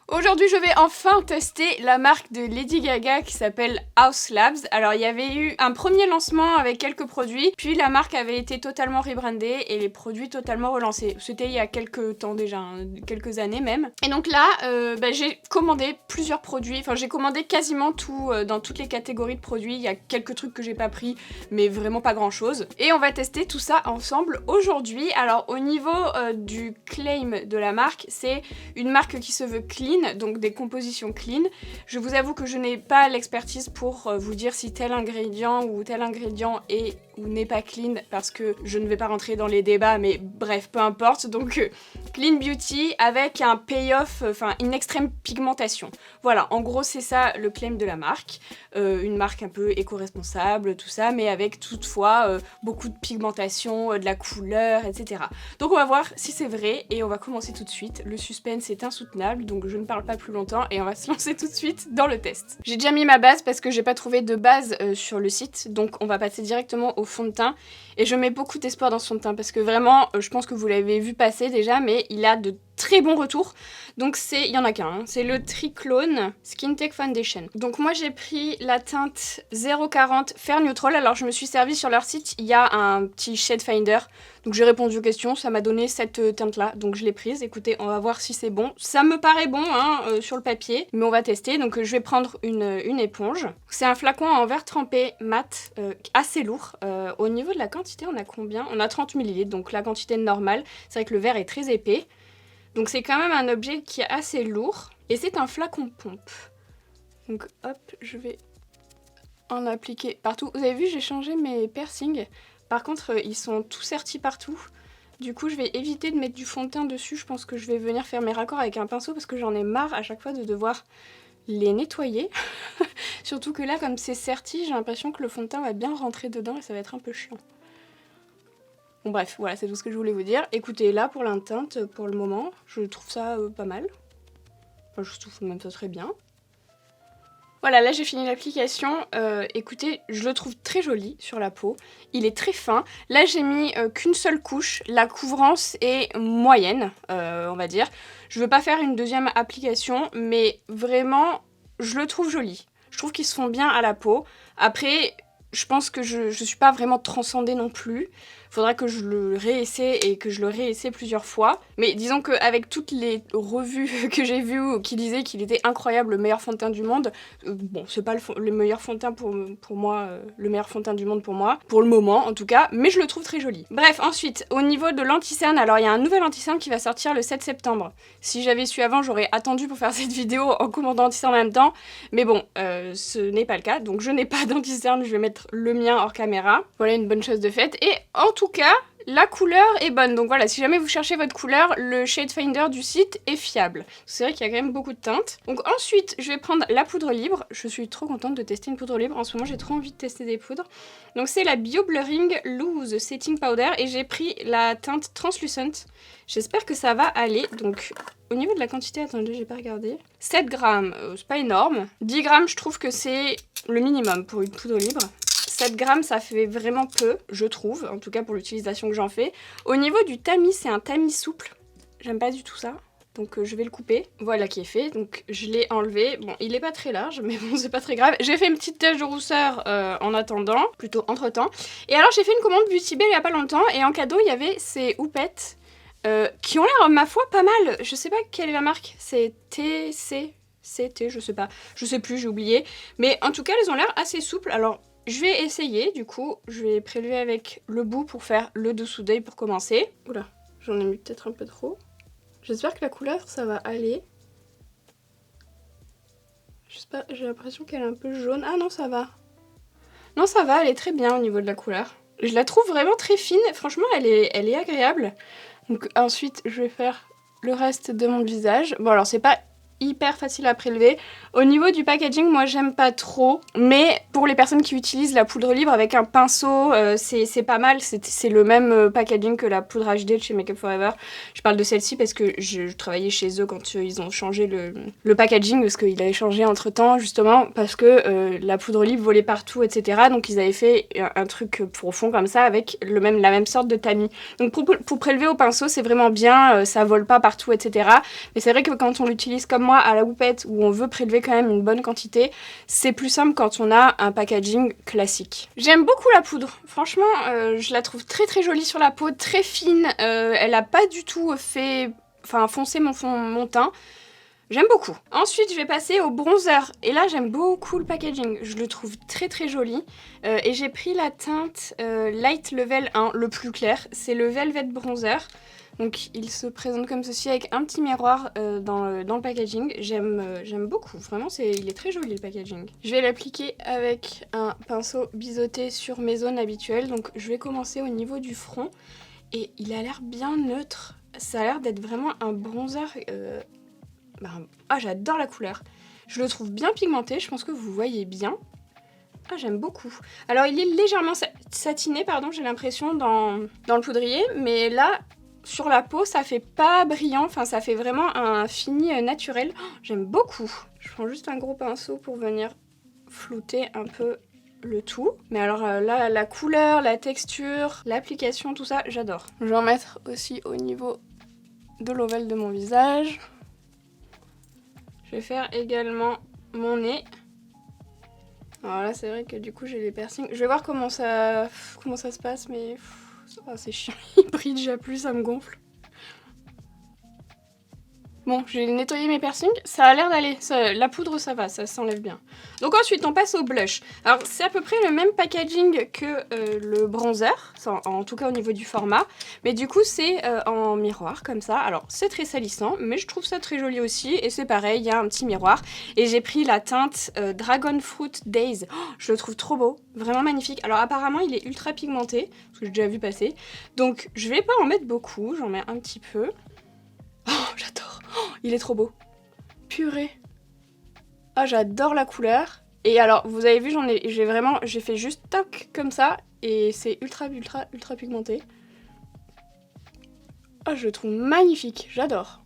Aujourd'hui, je vais enfin tester la marque de Lady Gaga qui s'appelle Haus Labs. Alors, il y avait eu un premier lancement avec quelques produits, puis la marque avait été totalement rebrandée et les produits totalement relancés. C'était il y a quelques temps déjà, quelques années même. Et donc là, j'ai commandé plusieurs produits, enfin j'ai commandé quasiment tout dans toutes les catégories de produits. Il y a quelques trucs que j'ai pas pris, mais vraiment pas grand chose. Et on va tester tout ça ensemble aujourd'hui. Alors, au niveau du claim de la marque, c'est une marque qui se veut clean, donc des compositions clean. Je vous avoue que je n'ai pas l'expertise pour vous dire si tel ingrédient ou tel ingrédient est ou n'est pas clean, parce que je ne vais pas rentrer dans les débats, mais bref, peu importe. Donc clean beauty avec un payoff, enfin une extrême pigmentation. Voilà, en gros c'est ça le claim de la marque. Une marque un peu éco-responsable, tout ça, mais avec toutefois beaucoup de pigmentation, de la couleur, etc. Donc on va voir si c'est vrai et on va commencer tout de suite. Le suspense est insoutenable, donc je ne parle pas plus longtemps et on va se lancer tout de suite dans le test. J'ai déjà mis ma base parce que j'ai pas trouvé de base sur le site, donc on va passer directement au fond de teint. Et je mets beaucoup d'espoir dans ce fond de teint parce que vraiment, je pense que vous l'avez vu passer déjà, mais il a de très bons retours. Donc il y en a qu'un, hein. C'est le Triclone Skin Tech Foundation. Donc moi j'ai pris la teinte 040 Fair Neutral. Alors je me suis servie sur leur site, il y a un petit shade finder. Donc j'ai répondu aux questions, ça m'a donné cette teinte là, donc je l'ai prise. Écoutez, on va voir si c'est bon. Ça me paraît bon hein, sur le papier, mais on va tester. Donc je vais prendre une éponge. C'est un flacon en verre trempé mat, assez lourd. Au niveau de la quantité, on a combien? On a 30 ml, donc la quantité normale. C'est vrai que le verre est très épais. Donc c'est quand même un objet qui est assez lourd. Et c'est un flacon pompe. Donc hop, je vais en appliquer partout. Vous avez vu, j'ai changé mes piercings. Par contre, ils sont tout sertis partout. Du coup, je vais éviter de mettre du fond de teint dessus. Je pense que je vais venir faire mes raccords avec un pinceau parce que j'en ai marre à chaque fois de devoir les nettoyer. Surtout que là, comme c'est serti, j'ai l'impression que le fond de teint va bien rentrer dedans et ça va être un peu chiant. Bon bref, voilà, c'est tout ce que je voulais vous dire. Écoutez, là pour la teinte, pour le moment, je trouve ça pas mal. Enfin, je trouve même ça très bien. Voilà, là j'ai fini l'application. Écoutez, je le trouve très joli sur la peau. Il est très fin. Là j'ai mis qu'une seule couche. La couvrance est moyenne, on va dire. Je veux pas faire une deuxième application, mais vraiment, je le trouve joli. Je trouve qu'ils se font bien à la peau. Après, je pense que je suis pas vraiment transcendée non plus. Faudra que je le réessaie et que je le réessaie plusieurs fois. Mais disons qu'avec toutes les revues que j'ai vues qui disaient qu'il était incroyable, le meilleur fond de teint du monde, bon, c'est pas le meilleur fond de teint pour moi, le meilleur fond de teint du monde pour moi, pour le moment en tout cas, mais je le trouve très joli. Bref, ensuite, au niveau de l'anti-cerne, alors il y a un nouvel anti-cerne qui va sortir le 7 septembre. Si j'avais su avant, j'aurais attendu pour faire cette vidéo en commandant anti-cerne en même temps, mais bon, ce n'est pas le cas, donc je n'ai pas d'anti-cerne, je vais mettre le mien hors caméra. Voilà une bonne chose de faite, et en tout cas, la couleur est bonne. Donc voilà, si jamais vous cherchez votre couleur, le shade finder du site est fiable. C'est vrai qu'il y a quand même beaucoup de teintes. Donc ensuite, je vais prendre la poudre libre. Je suis trop contente de tester une poudre libre. En ce moment, j'ai trop envie de tester des poudres. Donc c'est la Bio Blurring Loose Setting Powder et j'ai pris la teinte Translucent. J'espère que ça va aller. Donc au niveau de la quantité, attendez, j'ai pas regardé. 7 grammes, c'est pas énorme. 10 grammes, je trouve que c'est le minimum pour une poudre libre. 7 grammes, ça fait vraiment peu, je trouve, en tout cas pour l'utilisation que j'en fais. Au niveau du tamis, c'est un tamis souple. J'aime pas du tout ça, donc je vais le couper. Voilà qui est fait, donc je l'ai enlevé. Bon, il est pas très large, mais bon, c'est pas très grave. J'ai fait une petite tache de rousseur en attendant, plutôt entre-temps. Et alors, j'ai fait une commande Beauty Bay il y a pas longtemps, et en cadeau, il y avait ces houpettes qui ont l'air, ma foi, pas mal. Je sais pas quelle est la marque, c'est TCCT, je sais pas. Je sais plus, j'ai oublié. Mais en tout cas, elles ont l'air assez souples, alors... Je vais essayer, du coup, je vais prélever avec le bout pour faire le dessous d'œil pour commencer. Oula, j'en ai mis peut-être un peu trop. J'espère que la couleur, ça va aller. J'espère, j'ai l'impression qu'elle est un peu jaune. Ah non, ça va. Non, ça va, elle est très bien au niveau de la couleur. Je la trouve vraiment très fine, franchement, elle est agréable. Donc ensuite, je vais faire le reste de mon visage. Bon, alors c'est pas hyper facile à prélever. Au niveau du packaging, moi j'aime pas trop, mais pour les personnes qui utilisent la poudre libre avec un pinceau, c'est pas mal. C'est le même packaging que la poudre HD de chez Make Up For Ever. Je parle de celle-ci parce que je travaillais chez eux quand ils ont changé le packaging, parce qu'il avait changé entre temps, justement parce que la poudre libre volait partout, etc. Donc ils avaient fait un truc profond comme ça avec la même sorte de tamis. Donc pour prélever au pinceau, c'est vraiment bien, ça vole pas partout, etc. Mais c'est vrai que quand on l'utilise comme moi à la houppette où on veut prélever quand même une bonne quantité, c'est plus simple quand on a un packaging classique. J'aime beaucoup la poudre, franchement je la trouve très très jolie sur la peau, très fine, elle a pas du tout fait, foncé mon teint. J'aime beaucoup. Ensuite, je vais passer au bronzer. Et là, j'aime beaucoup le packaging. Je le trouve très très joli. Et j'ai pris la teinte Light Level 1, le plus clair. C'est le Velvet Bronzer. Donc, il se présente comme ceci avec un petit miroir dans le packaging. J'aime beaucoup. Vraiment, il est très joli le packaging. Je vais l'appliquer avec un pinceau biseauté sur mes zones habituelles. Donc, je vais commencer au niveau du front. Et il a l'air bien neutre. Ça a l'air d'être vraiment un bronzer... j'adore la couleur. Je le trouve bien pigmenté, je pense que vous voyez bien. J'aime beaucoup. Alors il est légèrement satiné, pardon, j'ai l'impression dans le poudrier, mais là, sur la peau, ça fait pas brillant, ça fait vraiment un fini naturel. J'aime beaucoup. Je prends juste un gros pinceau pour venir flouter un peu le tout. Mais alors là, la couleur, la texture, l'application, tout ça, j'adore. Je vais en mettre aussi au niveau de l'ovale de mon visage. Je vais faire également mon nez. Alors là, c'est vrai que du coup, j'ai les piercings. Je vais voir comment ça se passe, mais c'est chiant. Il brille déjà plus, ça me gonfle. Bon, j'ai nettoyé mes piercings, ça a l'air d'aller. La poudre, ça va, ça s'enlève bien. Donc ensuite, on passe au blush. Alors, c'est à peu près le même packaging que le bronzer, en tout cas au niveau du format. Mais du coup, c'est en miroir, comme ça. Alors, c'est très salissant, mais je trouve ça très joli aussi. Et c'est pareil, il y a un petit miroir. Et j'ai pris la teinte Dragon Fruit Days. Je le trouve trop beau, vraiment magnifique. Alors, apparemment, il est ultra pigmenté, parce que j'ai déjà vu passer. Donc, je vais pas en mettre beaucoup, j'en mets un petit peu. J'adore. Il est trop beau. Purée. J'adore la couleur. Et alors, vous avez vu, j'ai fait juste toc comme ça. Et c'est ultra pigmenté. Je le trouve magnifique. J'adore.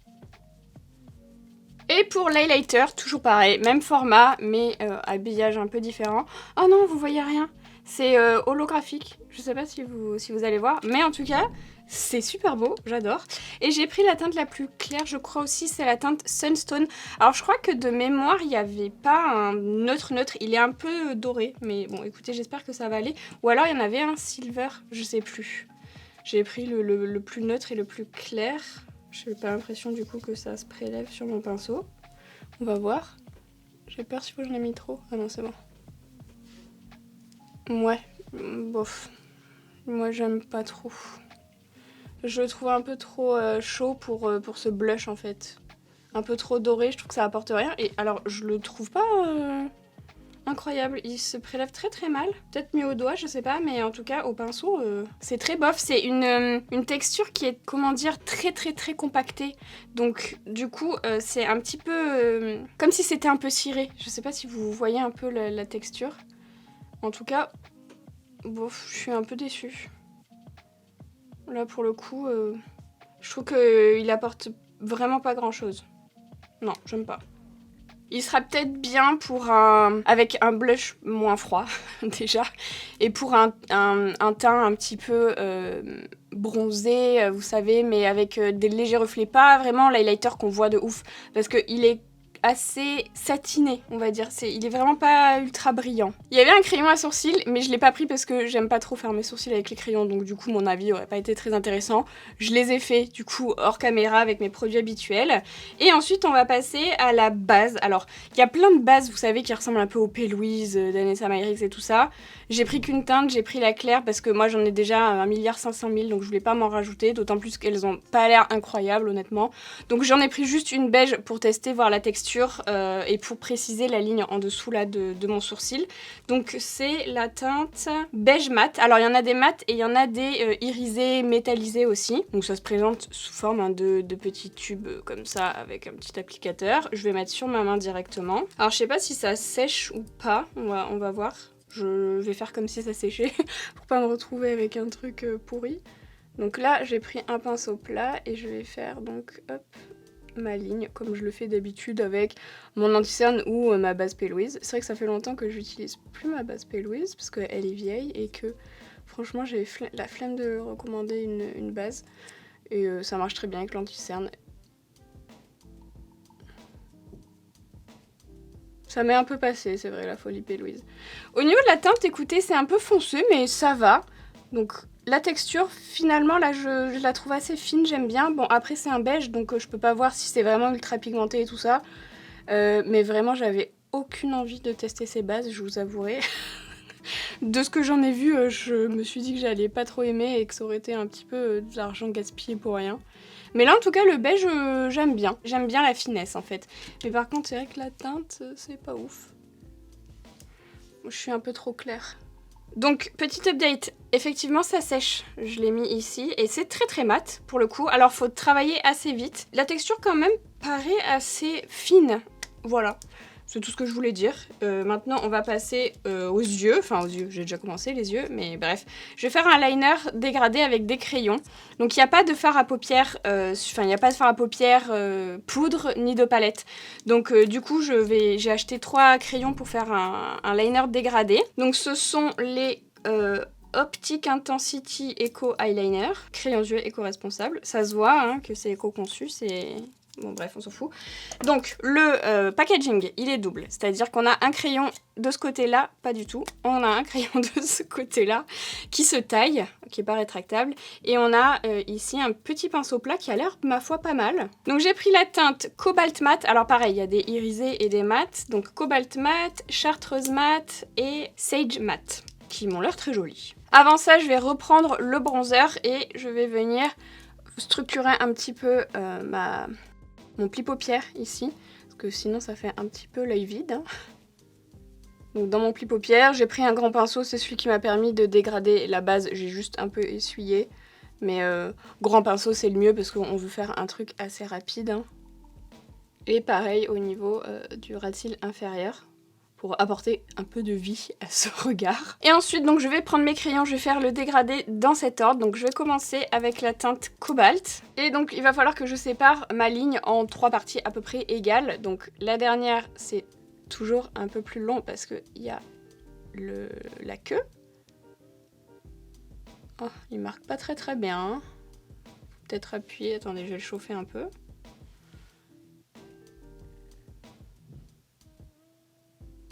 Et pour l'highlighter, toujours pareil. Même format, mais habillage un peu différent. Oh non, vous voyez rien. C'est holographique. Je sais pas si vous allez voir. Mais en tout cas... c'est super beau, j'adore. Et j'ai pris la teinte la plus claire, je crois aussi, c'est la teinte Sunstone. Alors je crois que de mémoire, il n'y avait pas un neutre, il est un peu doré. Mais bon, écoutez, j'espère que ça va aller. Ou alors il y en avait un silver, je sais plus. J'ai pris le plus neutre et le plus clair. Je n'ai pas l'impression du coup que ça se prélève sur mon pinceau. On va voir. J'ai peur si j'en ai mis trop. Ah non, c'est bon. Ouais, bof. Moi, j'aime pas trop. Je le trouve un peu trop chaud pour ce blush en fait. Un peu trop doré, je trouve que ça apporte rien. Et alors, je le trouve pas incroyable. Il se prélève très très mal. Peut-être mieux au doigt, je sais pas. Mais en tout cas, au pinceau, c'est très bof. C'est une texture qui est, comment dire, très très très compactée. Donc, du coup, c'est un petit peu... comme si c'était un peu ciré. Je sais pas si vous voyez un peu la texture. En tout cas, bof, je suis un peu déçue. Là, pour le coup, je trouve qu'il apporte vraiment pas grand-chose. Non, j'aime pas. Il sera peut-être bien avec un blush moins froid, déjà. Et pour un teint un petit peu bronzé, vous savez, mais avec des légers reflets. Pas vraiment l'highlighter qu'on voit de ouf. Parce qu'il est assez satiné, on va dire. Il est vraiment pas ultra brillant. Il y avait un crayon à sourcils, mais je l'ai pas pris parce que j'aime pas trop faire mes sourcils avec les crayons, donc du coup mon avis aurait pas été très intéressant. Je les ai fait du coup hors caméra avec mes produits habituels. Et ensuite on va passer à la base. Alors il y a plein de bases, vous savez, qui ressemblent un peu au P. Louise, d'Anessa Myrix et tout ça. J'ai pris qu'une teinte, j'ai pris la claire parce que moi j'en ai déjà 1,5 milliard, donc je voulais pas m'en rajouter, d'autant plus qu'elles ont pas l'air incroyables honnêtement. Donc j'en ai pris juste une beige pour tester, voir la texture et pour préciser la ligne en dessous là de mon sourcil. Donc c'est la teinte beige mat. Alors il y en a des mat et il y en a des irisés métallisés aussi. Donc ça se présente sous forme de petits tubes comme ça avec un petit applicateur. Je vais mettre sur ma main directement. Alors je sais pas si ça sèche ou pas, on va voir. Je vais faire comme si ça séchait pour pas me retrouver avec un truc pourri. Donc là j'ai pris un pinceau plat et je vais faire donc hop ma ligne comme je le fais d'habitude avec mon anti-cerne ou ma base P. Louise. C'est vrai que ça fait longtemps que j'utilise plus ma base P. Louise parce qu'elle est vieille et que franchement j'ai la flemme de recommander une base et ça marche très bien avec l'anti-cerne. Ça m'est un peu passé, c'est vrai, la folie P. Louise. Au niveau de la teinte, écoutez, c'est un peu foncé, mais ça va. Donc la texture, finalement, là, je la trouve assez fine, j'aime bien. Bon, après, c'est un beige, donc je peux pas voir si c'est vraiment ultra pigmenté et tout ça. Mais vraiment, j'avais aucune envie de tester ces bases, je vous avouerai. De ce que j'en ai vu, je me suis dit que j'allais pas trop aimer et que ça aurait été un petit peu de l'argent gaspillé pour rien. Mais là, en tout cas, le beige, j'aime bien. J'aime bien la finesse, en fait. Mais par contre, c'est vrai que la teinte, c'est pas ouf. Je suis un peu trop claire. Donc, petit update. Effectivement, ça sèche. Je l'ai mis ici. Et c'est très très mat, pour le coup. Alors, faut travailler assez vite. La texture, quand même, paraît assez fine. Voilà. C'est tout ce que je voulais dire. Maintenant, on va passer aux yeux. Enfin, aux yeux, j'ai déjà commencé les yeux, mais bref. Je vais faire un liner dégradé avec des crayons. Donc, il n'y a pas de fard à paupières, il n'y a pas de fard à paupières poudre, ni de palette. Donc, du coup, j'ai acheté 3 crayons pour faire un liner dégradé. Donc, ce sont les Optic Intensity Eco Eyeliner. Crayons yeux éco-responsable. Ça se voit hein, que c'est éco-conçu, c'est... Bon bref, on s'en fout. Donc le packaging, il est double. C'est-à-dire qu'on a un crayon de ce côté-là, pas du tout. On a un crayon de ce côté-là qui se taille, qui n'est pas rétractable. Et on a ici un petit pinceau plat qui a l'air, ma foi, pas mal. Donc j'ai pris la teinte Cobalt Mat. Alors pareil, il y a des irisés et des mats. Donc Cobalt Mat, Chartreuse Mat et Sage Mat, qui m'ont l'air très jolis. Avant ça, je vais reprendre le bronzer et je vais venir structurer un petit peu mon pli paupière ici, parce que sinon ça fait un petit peu l'œil vide. Hein. Donc dans mon pli paupière, j'ai pris un grand pinceau, c'est celui qui m'a permis de dégrader la base, j'ai juste un peu essuyé. Mais grand pinceau c'est le mieux parce qu'on veut faire un truc assez rapide. Hein. Et pareil au niveau du ras de cils inférieur, pour apporter un peu de vie à ce regard. Et ensuite, donc, je vais prendre mes crayons, je vais faire le dégradé dans cet ordre. Donc je vais commencer avec la teinte Cobalt. Et donc il va falloir que je sépare ma ligne en 3 parties à peu près égales. Donc la dernière, c'est toujours un peu plus long parce qu'il y a la queue. Oh, il marque pas très très bien. Hein. Peut-être appuyer, attendez, je vais le chauffer un peu.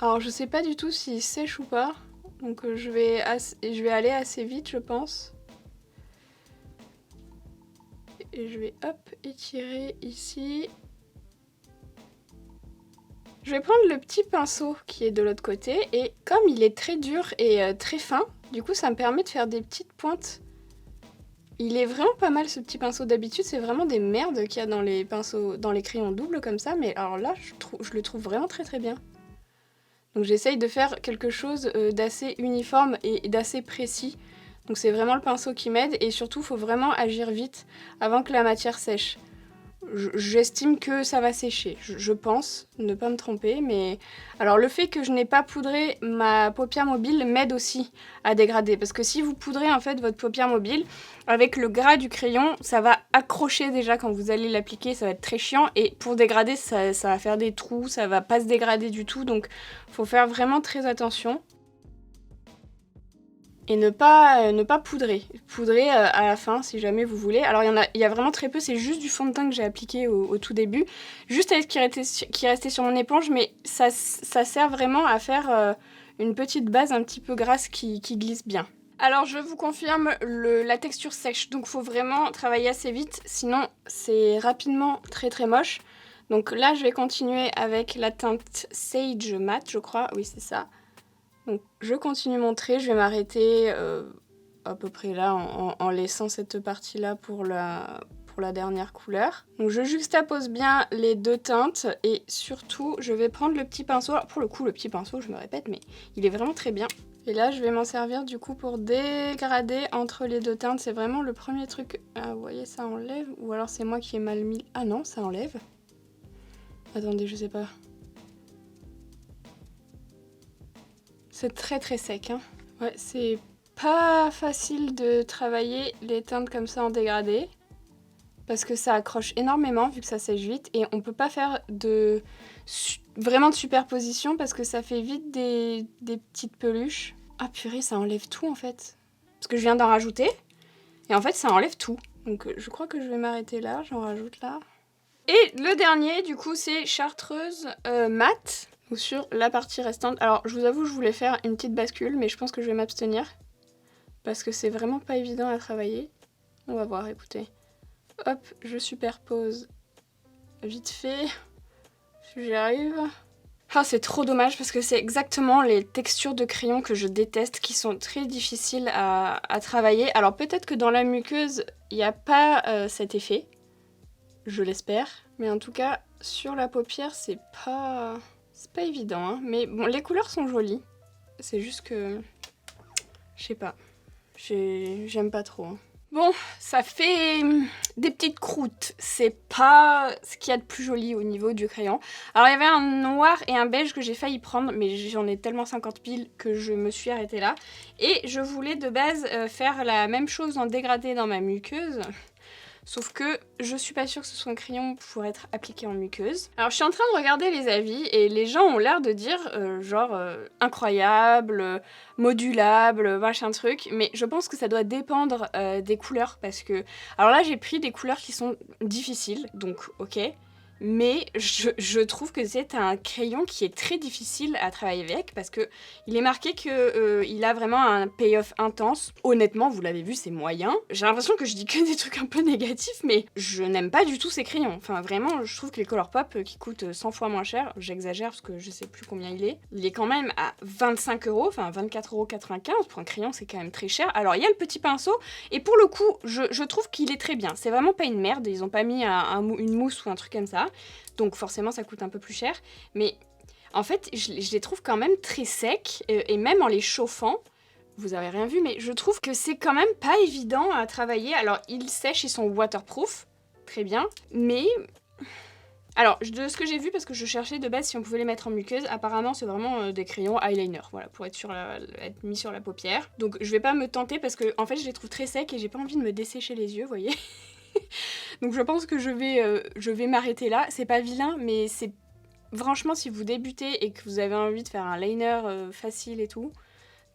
Alors je sais pas du tout s'il sèche ou pas, donc je vais aller assez vite je pense. Et je vais hop étirer ici. Je vais prendre le petit pinceau qui est de l'autre côté et comme il est très dur et très fin, du coup ça me permet de faire des petites pointes. Il est vraiment pas mal ce petit pinceau, d'habitude c'est vraiment des merdes qu'il y a dans les pinceaux, dans les crayons doubles comme ça, mais alors là je le trouve vraiment très très bien. Donc j'essaye de faire quelque chose d'assez uniforme et d'assez précis. Donc c'est vraiment le pinceau qui m'aide et surtout il faut vraiment agir vite avant que la matière sèche. J'estime que ça va sécher, je pense, ne pas me tromper, mais... Alors le fait que je n'ai pas poudré ma paupière mobile m'aide aussi à dégrader, parce que si vous poudrez en fait votre paupière mobile, avec le gras du crayon, ça va accrocher déjà quand vous allez l'appliquer, ça va être très chiant, et pour dégrader, ça va faire des trous, ça va pas se dégrader du tout, donc faut faire vraiment très attention. Et ne pas poudrer. Poudrer à la fin si jamais vous voulez. Alors il y a vraiment très peu, c'est juste du fond de teint que j'ai appliqué au tout début. Juste avec ce qui restait sur mon éponge, mais ça sert vraiment à faire une petite base un petit peu grasse qui glisse bien. Alors je vous confirme la texture sèche, donc faut vraiment travailler assez vite, sinon c'est rapidement très très moche. Donc là je vais continuer avec la teinte Sage Matte, je crois, oui c'est ça. Donc je continue mon trait, je vais m'arrêter à peu près là en laissant cette partie-là pour la dernière couleur. Donc je juxtapose bien les deux teintes et surtout je vais prendre le petit pinceau. Alors pour le coup le petit pinceau, je me répète, mais il est vraiment très bien. Et là je vais m'en servir du coup pour dégrader entre les deux teintes. C'est vraiment le premier truc. Ah, vous voyez, ça enlève, ou alors c'est moi qui ai mal mis. Ah non, ça enlève. Attendez, je sais pas. C'est très très sec, hein. Ouais, c'est pas facile de travailler les teintes comme ça en dégradé. Parce que ça accroche énormément vu que ça sèche vite. Et on peut pas faire vraiment de superposition parce que ça fait vite des petites peluches. Ah purée, ça enlève tout en fait. Parce que je viens d'en rajouter. Et en fait, ça enlève tout. Donc je crois que je vais m'arrêter là, j'en rajoute là. Et le dernier, du coup, c'est Chartreuse Mat. ou sur la partie restante. Alors je vous avoue, je voulais faire une petite bascule, mais je pense que je vais m'abstenir. Parce que c'est vraiment pas évident à travailler. On va voir, écoutez. Hop, je superpose vite fait. Si j'y arrive. Ah, c'est trop dommage parce que c'est exactement les textures de crayon que je déteste, qui sont très difficiles à travailler. Alors peut-être que dans la muqueuse, il n'y a pas cet effet. Je l'espère. Mais en tout cas, sur la paupière, c'est pas évident. Hein. Mais bon, les couleurs sont jolies. C'est juste que... Je sais pas. J'aime pas trop. Hein. Bon, ça fait des petites croûtes. C'est pas ce qu'il y a de plus joli au niveau du crayon. Alors il y avait un noir et un beige que j'ai failli prendre, mais j'en ai tellement 50 000 que je me suis arrêtée là. Et je voulais de base faire la même chose en dégradé dans ma muqueuse. Sauf que je suis pas sûre que ce soit un crayon pour être appliqué en muqueuse. Alors je suis en train de regarder les avis et les gens ont l'air de dire incroyable, modulable, machin truc. Mais je pense que ça doit dépendre des couleurs parce que... Alors là j'ai pris des couleurs qui sont difficiles, donc ok. Mais je trouve que c'est un crayon qui est très difficile à travailler avec parce que il est marqué qu'il a vraiment un payoff intense. Honnêtement, vous l'avez vu, c'est moyen. J'ai l'impression que je dis que des trucs un peu négatifs, mais je n'aime pas du tout ces crayons. Enfin, vraiment, je trouve que les Colourpop qui coûtent 100 fois moins cher, j'exagère parce que je sais plus combien il est quand même à 25 €, enfin 24,95 € pour un crayon, c'est quand même très cher. Alors, il y a le petit pinceau, et pour le coup, je trouve qu'il est très bien. C'est vraiment pas une merde, ils ont pas mis une mousse ou un truc comme ça. Donc forcément ça coûte un peu plus cher, mais en fait je les trouve quand même très secs, et même en les chauffant, vous avez rien vu, mais je trouve que c'est quand même pas évident à travailler. Alors ils sèchent, ils sont waterproof, très bien, mais... Alors de ce que j'ai vu, parce que je cherchais de base si on pouvait les mettre en muqueuse, apparemment c'est vraiment des crayons eyeliner, voilà, pour être mis sur la paupière. Donc je vais pas me tenter parce que en fait je les trouve très secs et j'ai pas envie de me dessécher les yeux, vous voyez. Donc je pense que je vais m'arrêter là. C'est pas vilain, mais c'est... Franchement, si vous débutez et que vous avez envie de faire un liner facile et tout,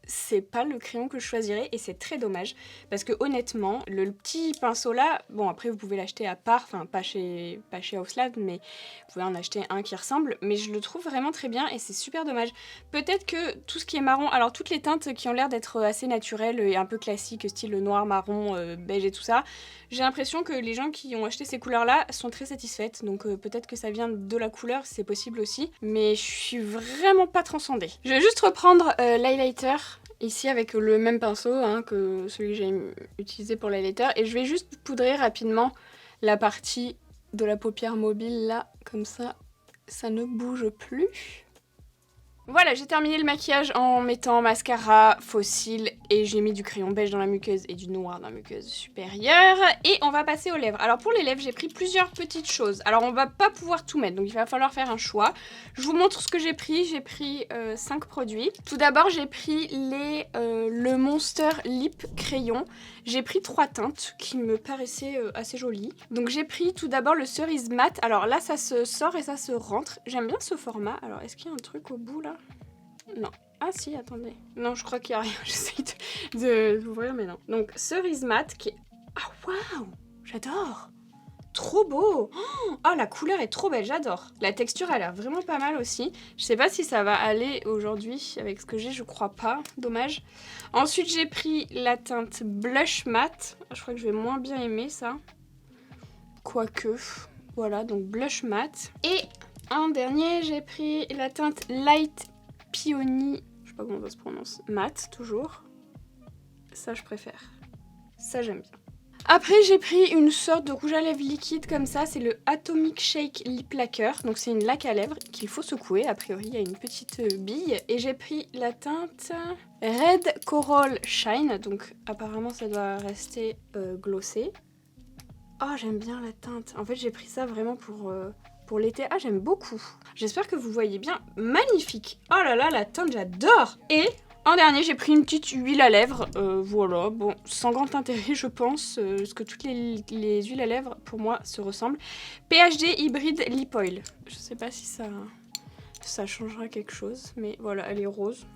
c'est pas le crayon que je choisirais et c'est très dommage. Parce que honnêtement, le petit pinceau là, bon après vous pouvez l'acheter à part, enfin pas chez Haus Labs, mais vous pouvez en acheter un qui ressemble, mais je le trouve vraiment très bien et c'est super dommage. Peut-être que tout ce qui est marron, alors toutes les teintes qui ont l'air d'être assez naturelles et un peu classiques, style noir, marron, beige et tout ça, j'ai l'impression que les gens qui ont acheté ces couleurs là sont très satisfaites, donc peut-être que ça vient de la couleur, c'est possible aussi, mais je suis vraiment pas transcendée. Je vais juste reprendre l'highlighter ici avec le même pinceau hein, que celui que j'ai utilisé pour l'highlighter, et je vais juste poudrer rapidement la partie de la paupière mobile là, comme ça ne bouge plus. Voilà, j'ai terminé le maquillage en mettant mascara, faux cils, et j'ai mis du crayon beige dans la muqueuse et du noir dans la muqueuse supérieure. Et on va passer aux lèvres. Alors pour les lèvres, j'ai pris plusieurs petites choses. Alors on va pas pouvoir tout mettre, donc il va falloir faire un choix. Je vous montre ce que j'ai pris. J'ai pris 5 produits. Tout d'abord, j'ai pris le Monster Lip Crayon. J'ai pris 3 teintes qui me paraissaient assez jolies. Donc j'ai pris tout d'abord le Cerise Matte. Alors là, ça se sort et ça se rentre. J'aime bien ce format. Alors est-ce qu'il y a un truc au bout là ? Non. Ah si, attendez. Non, je crois qu'il n'y a rien. J'essaye d'ouvrir, mais non. Donc, Cerise Matte qui est... Ah, waouh! J'adore! Trop beau! Oh, la couleur est trop belle, j'adore. La texture a l'air vraiment pas mal aussi. Je sais pas si ça va aller aujourd'hui avec ce que j'ai, je crois pas. Dommage. Ensuite, j'ai pris la teinte Blush Matte. Je crois que je vais moins bien aimer ça. Quoique. Voilà, donc Blush Matte. Et en dernier, j'ai pris la teinte Light Peony, je sais pas comment ça se prononce, mat toujours. Ça je préfère. Ça j'aime bien. Après j'ai pris une sorte de rouge à lèvres liquide comme ça, c'est le Atomic Shake Lip Lacquer. Donc c'est une laque à lèvres qu'il faut secouer, a priori il y a une petite bille. Et j'ai pris la teinte Red Coral Shine, donc apparemment ça doit rester glossé. Oh j'aime bien la teinte, en fait j'ai pris ça vraiment pour l'été. Ah, j'aime beaucoup. J'espère que vous voyez bien. Magnifique. Oh là là, la teinte, j'adore. Et en dernier, j'ai pris une petite huile à lèvres. Voilà, bon, sans grand intérêt, je pense, parce que toutes les huiles à lèvres, pour moi, se ressemblent. PHD Hybrid Lip Oil. Je sais pas si ça changera quelque chose, mais voilà, elle est rose.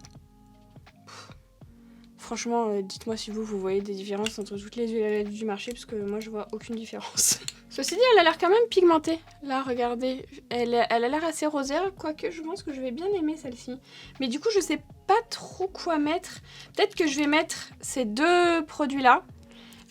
Franchement, dites-moi si vous voyez des différences entre toutes les huiles à lèvres du marché, parce que moi, je vois aucune différence. Ceci dit, elle a l'air quand même pigmentée. Là, regardez, elle a l'air assez rosée, quoique je pense que je vais bien aimer celle-ci. Mais du coup, je sais pas trop quoi mettre. Peut-être que je vais mettre ces deux produits-là.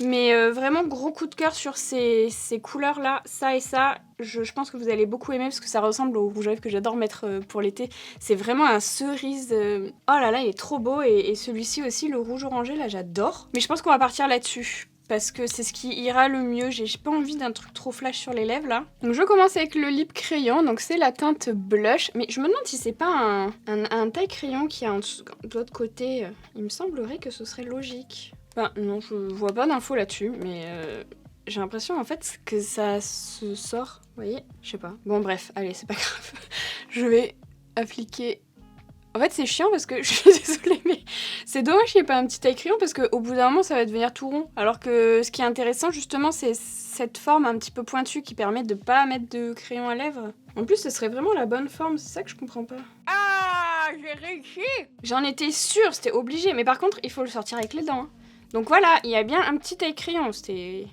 Mais vraiment gros coup de cœur sur ces couleurs-là, ça et ça. Je pense que vous allez beaucoup aimer parce que ça ressemble au rouge à lèvres que j'adore mettre pour l'été. C'est vraiment un cerise. Oh là là, il est trop beau. Et celui-ci aussi, le rouge orangé, là, j'adore. Mais je pense qu'on va partir là-dessus. Parce que c'est ce qui ira le mieux. J'ai pas envie d'un truc trop flash sur les lèvres là. Donc je commence avec le lip crayon. Donc c'est la teinte blush. Mais je me demande si c'est pas un taille crayon qui a de l'autre côté. Il me semblerait que ce serait logique. Enfin non, je vois pas d'infos là-dessus. Mais j'ai l'impression en fait que ça se sort. Vous voyez? Je sais pas. Bon bref, allez, c'est pas grave. Je vais appliquer... En fait, c'est chiant parce que, je suis désolée, mais c'est dommage qu'il n'y ait pas un petit taille crayon parce qu'au bout d'un moment, ça va devenir tout rond. Alors que ce qui est intéressant, justement, c'est cette forme un petit peu pointue qui permet de pas mettre de crayon à lèvres. En plus, ce serait vraiment la bonne forme, c'est ça que je comprends pas. Ah, j'ai réussi! J'en étais sûre, c'était obligé. Mais par contre, il faut le sortir avec les dents. Hein. Donc voilà, il y a bien un petit taille crayon, c'est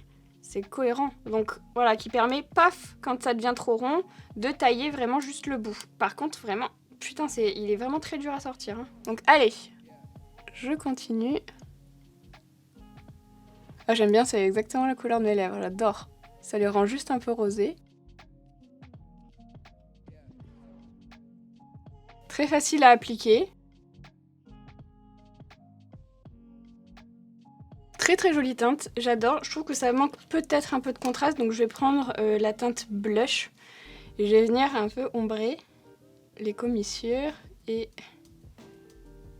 cohérent. Donc voilà, qui permet, paf, quand ça devient trop rond, de tailler vraiment juste le bout. Par contre, vraiment... Putain, il est vraiment très dur à sortir. Hein. Donc allez, je continue. Ah, j'aime bien, c'est exactement la couleur de mes lèvres, j'adore. Ça les rend juste un peu rosés. Très facile à appliquer. Très très jolie teinte, j'adore. Je trouve que ça manque peut-être un peu de contraste, donc je vais prendre la teinte blush. Et je vais venir un peu ombrer les commissures et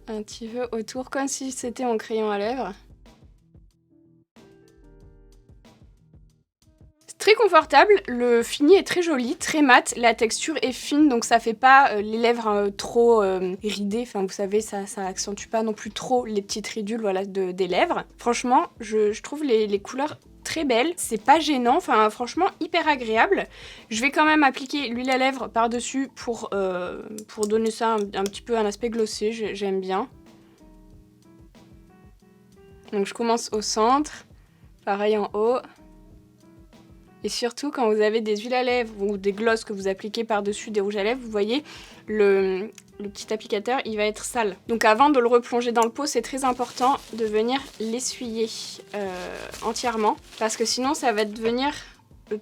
un petit peu autour, comme si c'était mon crayon à lèvres. C'est très confortable, le fini est très joli, très mat, la texture est fine, donc ça fait pas les lèvres trop ridées, enfin vous savez, ça accentue pas non plus trop les petites ridules voilà, des lèvres. Franchement, je trouve les couleurs très belle, c'est pas gênant, enfin franchement hyper agréable. Je vais quand même appliquer l'huile à lèvres par-dessus pour donner ça un petit peu un aspect glossé, j'aime bien. Donc je commence au centre, pareil en haut. Et surtout quand vous avez des huiles à lèvres ou des glosses que vous appliquez par-dessus des rouges à lèvres, vous voyez le petit applicateur il va être sale. Donc avant de le replonger dans le pot, c'est très important de venir l'essuyer entièrement. Parce que sinon ça va devenir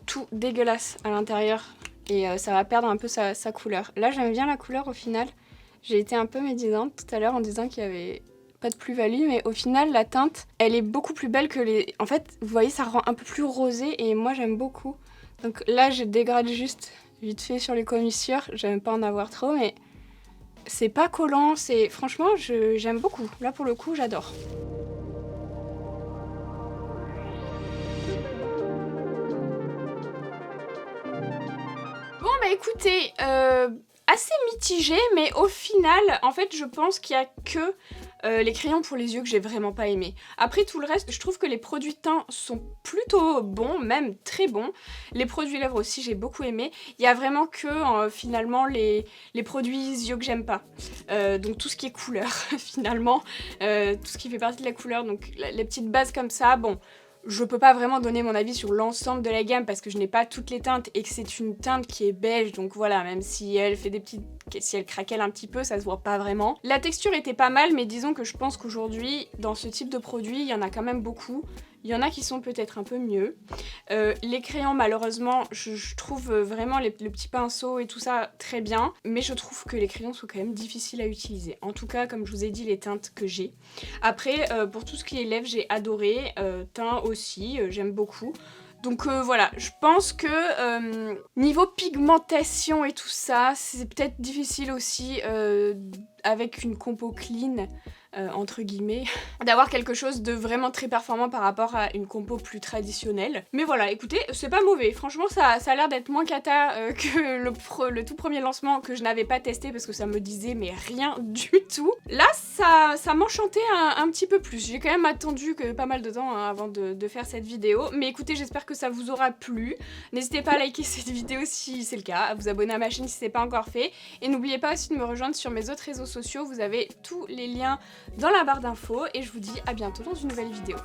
tout dégueulasse à l'intérieur. Et ça va perdre un peu sa couleur. Là j'aime bien la couleur au final. J'ai été un peu médisante tout à l'heure en disant qu'il y avait pas de plus-value, mais au final la teinte elle est beaucoup plus belle que les... En fait vous voyez ça rend un peu plus rosé et moi j'aime beaucoup. Donc là je dégrade juste vite fait sur les commissures, j'aime pas en avoir trop mais c'est pas collant, c'est... Franchement j'aime beaucoup, là pour le coup j'adore. Bon bah écoutez, assez mitigé, mais au final, en fait, je pense qu'il y a que les crayons pour les yeux que j'ai vraiment pas aimé. Après tout le reste, je trouve que les produits teint sont plutôt bons, même très bons. Les produits lèvres aussi, j'ai beaucoup aimé. Il y a vraiment que finalement les produits yeux que j'aime pas. Donc tout ce qui est couleur, finalement, tout ce qui fait partie de la couleur, donc les petites bases comme ça, bon... Je peux pas vraiment donner mon avis sur l'ensemble de la gamme parce que je n'ai pas toutes les teintes et que c'est une teinte qui est beige, donc voilà, même si elle fait des petites... si elle craquelle un petit peu, ça se voit pas vraiment. La texture était pas mal, mais disons que je pense qu'aujourd'hui, dans ce type de produit, il y en a quand même beaucoup. Il y en a qui sont peut-être un peu mieux. Les crayons, malheureusement, je trouve vraiment le petit pinceau et tout ça très bien. Mais je trouve que les crayons sont quand même difficiles à utiliser. En tout cas, comme je vous ai dit, les teintes que j'ai. Après, pour tout ce qui est lèvres, j'ai adoré. Teint aussi, j'aime beaucoup. Donc voilà, je pense que niveau pigmentation et tout ça, c'est peut-être difficile aussi avec une compo clean. Entre guillemets, d'avoir quelque chose de vraiment très performant par rapport à une compo plus traditionnelle. Mais voilà, écoutez, c'est pas mauvais. Franchement, ça a l'air d'être moins cata que le tout premier lancement que je n'avais pas testé parce que ça me disait mais rien du tout. Là, ça m'enchantait un petit peu plus. J'ai quand même attendu pas mal de temps avant de faire cette vidéo. Mais écoutez, j'espère que ça vous aura plu. N'hésitez pas à liker cette vidéo si c'est le cas, à vous abonner à ma chaîne si c'est pas encore fait. Et n'oubliez pas aussi de me rejoindre sur mes autres réseaux sociaux. Vous avez tous les liens dans la barre d'infos et je vous dis à bientôt dans une nouvelle vidéo.